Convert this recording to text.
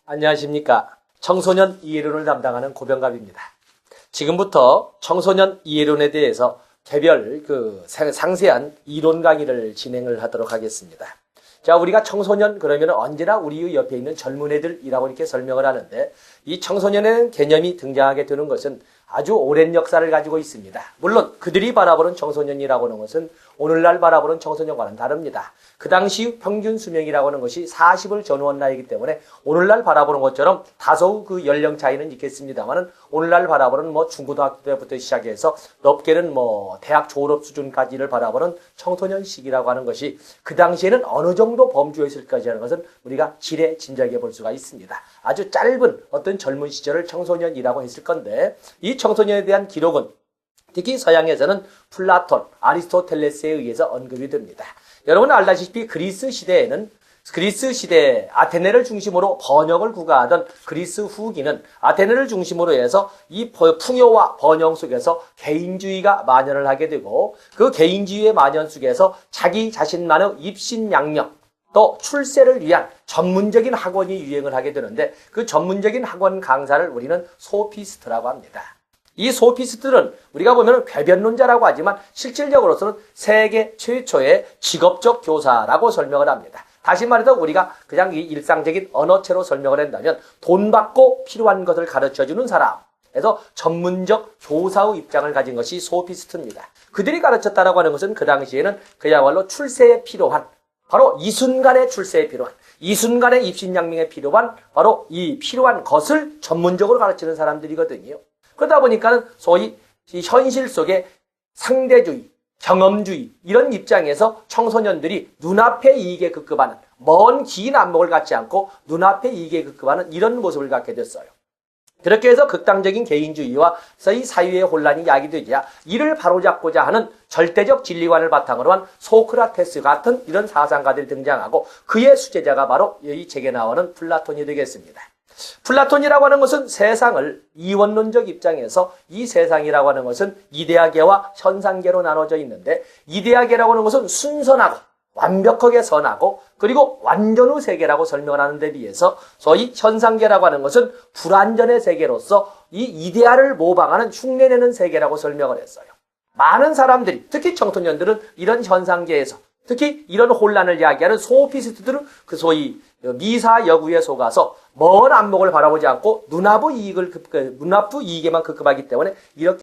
안녕하십니까. 청소년 이해론을 담당하는 고병갑입니다. 지금부터 청소년 이해론에 대해서 개별 상세한 이론 강의를 진행을 하도록 하겠습니다. 자, 우리가 청소년 그러면 언제나 우리 옆에 있는 젊은 애들이라고 이렇게 설명을 하는데, 이 청소년의 개념이 등장하게 되는 것은 아주 오랜 역사를 가지고 있습니다. 물론 그들이 바라보는 청소년이라고 하는 것은 오늘날 바라보는 청소년과는 다릅니다. 그 당시 평균 수명이라고 하는 것이 40을 전후한 나이이기 때문에 오늘날 바라보는 것처럼 다소 그 연령 차이는 있겠습니다만은 오늘날 바라보는 중고등학교 때부터 시작해서 높게는 대학 졸업 수준까지를 바라보는 청소년 시기라고 하는 것이 그 당시에는 어느 정도 범주였을까지 하는 것은 우리가 지레 짐작해 볼 수가 있습니다. 아주 짧은 어떤 젊은 시절을 청소년이라고 했을 건데, 이 청소년에 대한 기록은 특히 서양에서는 플라톤, 아리스토텔레스에 의해서 언급이 됩니다. 여러분 알다시피 그리스 시대에 아테네를 중심으로 번영을 구가하던 그리스 후기는 아테네를 중심으로 해서 이 풍요와 번영 속에서 개인주의가 만연을 하게 되고, 그 개인주의의 만연 속에서 자기 자신만의 입신양명, 또 출세를 위한 전문적인 학원이 유행을 하게 되는데, 그 전문적인 학원 강사를 우리는 소피스트라고 합니다. 이 소피스트들은 우리가 보면 궤변론자라고 하지만 실질적으로서는 세계 최초의 직업적 교사라고 설명을 합니다. 다시 말해서 우리가 그냥 이 일상적인 언어체로 설명을 한다면 돈 받고 필요한 것을 가르쳐주는 사람, 그래서 전문적 교사의 입장을 가진 것이 소피스트입니다. 그들이 가르쳤다라고 하는 것은 그 당시에는 그야말로 출세에 필요한, 바로 이 순간의 출세에 필요한, 이 순간의 입신양명에 필요한 바로 이 필요한 것을 전문적으로 가르치는 사람들이거든요. 그러다 보니까는 소위 현실 속의 상대주의, 경험주의 이런 입장에서 청소년들이 눈앞의 이익에 급급하는, 먼 긴 안목을 갖지 않고 눈앞의 이익에 급급하는 이런 모습을 갖게 됐어요. 그렇게 해서 극단적인 개인주의와 이 사회의 혼란이 야기되자 이를 바로잡고자 하는 절대적 진리관을 바탕으로 한 소크라테스 같은 이런 사상가들이 등장하고, 그의 수제자가 바로 이 책에 나오는 플라톤이 되겠습니다. 플라톤이라고 하는 것은 세상을 이원론적 입장에서 이 세상이라고 하는 것은 이데아계와 현상계로 나눠져 있는데, 이데아계라고 하는 것은 순선하고 완벽하게 선하고 그리고 완전의 세계라고 설명을 하는 데 비해서 소위 현상계라고 하는 것은 불완전의 세계로서 이 이데아를 모방하는 흉내내는 세계라고 설명을 했어요. 많은 사람들이, 특히 청소년들은 이런 현상계에서 특히 이런 혼란을 이야기하는 소피스트들은 그 소위 미사 여구에 속아서 먼 안목을 바라보지 않고 눈앞의 이익에만 급급하기 때문에 이렇게